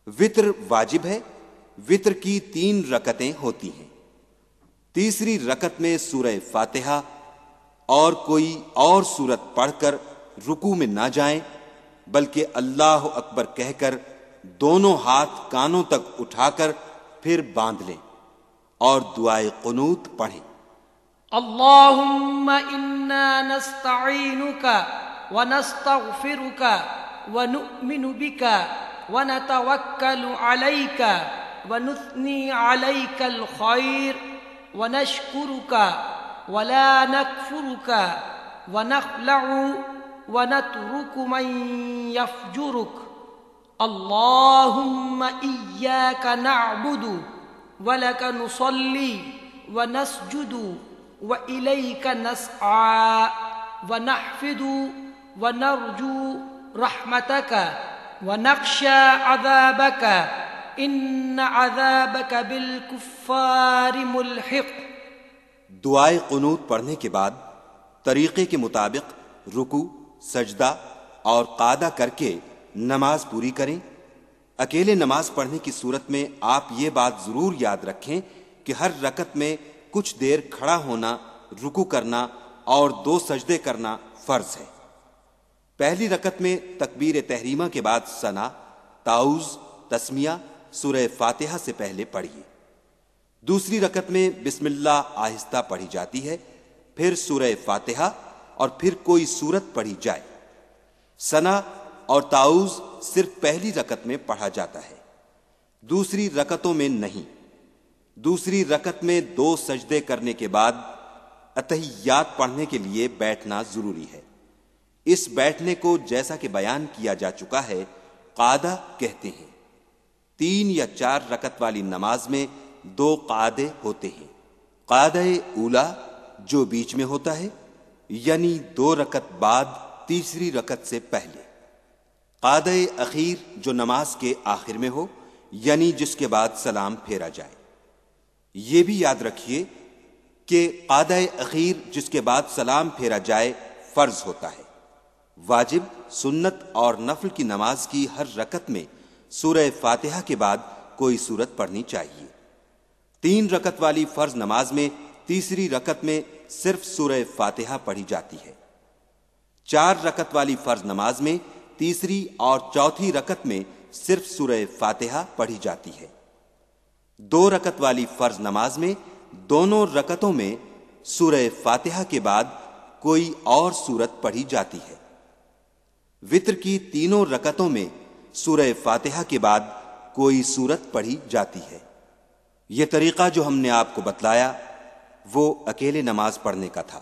وطر واجب ہے۔ وطر کی 3 رکعتیں ہوتی ہیں۔ تیسری رکعت میں سورہ فاتحہ اور کوئی اور سورت پڑھ کر رکوع میں نہ جائیں، بلکہ اللہ اکبر کہہ کر دونوں ہاتھ کانوں تک اٹھا کر پھر باندھ لیں اور دعائے قنوت پڑھیں۔ اللہم انا نستعینک ونستغفرک ونؤمن بک ونتوکل علیک ونثنی علیک الخیر ونشکرک ولا نکفرک ونخلع ونترک من یفجرک اللہم ایاک نعبد ولک نصلی ونسجد وإلیک نسعى ونحفظ ونرجو رحمتک ونخشى عذابک ان عذابک بالکفار ملحق۔ دعائے قنوت پڑھنے کے بعد طریقے کے مطابق رکوع، سجدہ اور قعدہ کر کے نماز پوری کریں۔ اکیلے نماز پڑھنے کی صورت میں آپ یہ بات ضرور یاد رکھیں کہ ہر رکعت میں کچھ دیر کھڑا ہونا، رکوع کرنا اور 2 سجدے کرنا فرض ہے۔ پہلی رکعت میں تکبیر تحریمہ کے بعد ثنا، تعوذ، تسمیہ سورہ فاتحہ سے پہلے پڑھیے۔ دوسری رکعت میں بسم اللہ آہستہ پڑھی جاتی ہے، پھر سورہ فاتحہ اور پھر کوئی سورت پڑھی جائے۔ ثنا اور تعوذ صرف پہلی رکعت میں پڑھا جاتا ہے، دوسری رکعتوں میں نہیں۔ دوسری رکعت میں 2 سجدے کرنے کے بعد اتحیات پڑھنے کے لیے بیٹھنا ضروری ہے۔ اس بیٹھنے کو جیسا کہ بیان کیا جا چکا ہے قعدہ کہتے ہیں۔ 3 یا 4 رکعت والی نماز میں 2 قعدے ہوتے ہیں۔ قعدہ اولا جو بیچ میں ہوتا ہے، یعنی 2 رکعت بعد تیسری رکعت سے پہلے۔ قعدہ اخیر جو نماز کے آخر میں ہو، یعنی جس کے بعد سلام پھیرا جائے۔ یہ بھی یاد رکھیے کہ قعدہ اخیر جس کے بعد سلام پھیرا جائے فرض ہوتا ہے۔ واجب، سنت اور نفل کی نماز کی ہر رکعت میں سورہ فاتحہ کے بعد کوئی سورت پڑھنی چاہیے۔ 3 رکعت والی فرض نماز میں تیسری رکعت میں صرف سورہ فاتحہ پڑھی جاتی ہے۔ 4 رکعت والی فرض نماز میں تیسری اور چوتھی رکعت میں صرف سورہ فاتحہ پڑھی جاتی ہے۔ 2 رکعت والی فرض نماز میں دونوں رکعتوں میں سورہ فاتحہ کے بعد کوئی اور سورت پڑھی جاتی ہے۔ وطر کی 3 رکعتوں میں سورہ فاتحہ کے بعد کوئی سورت پڑھی جاتی ہے۔ یہ طریقہ جو ہم نے آپ کو بتلایا وہ اکیلے نماز پڑھنے کا تھا۔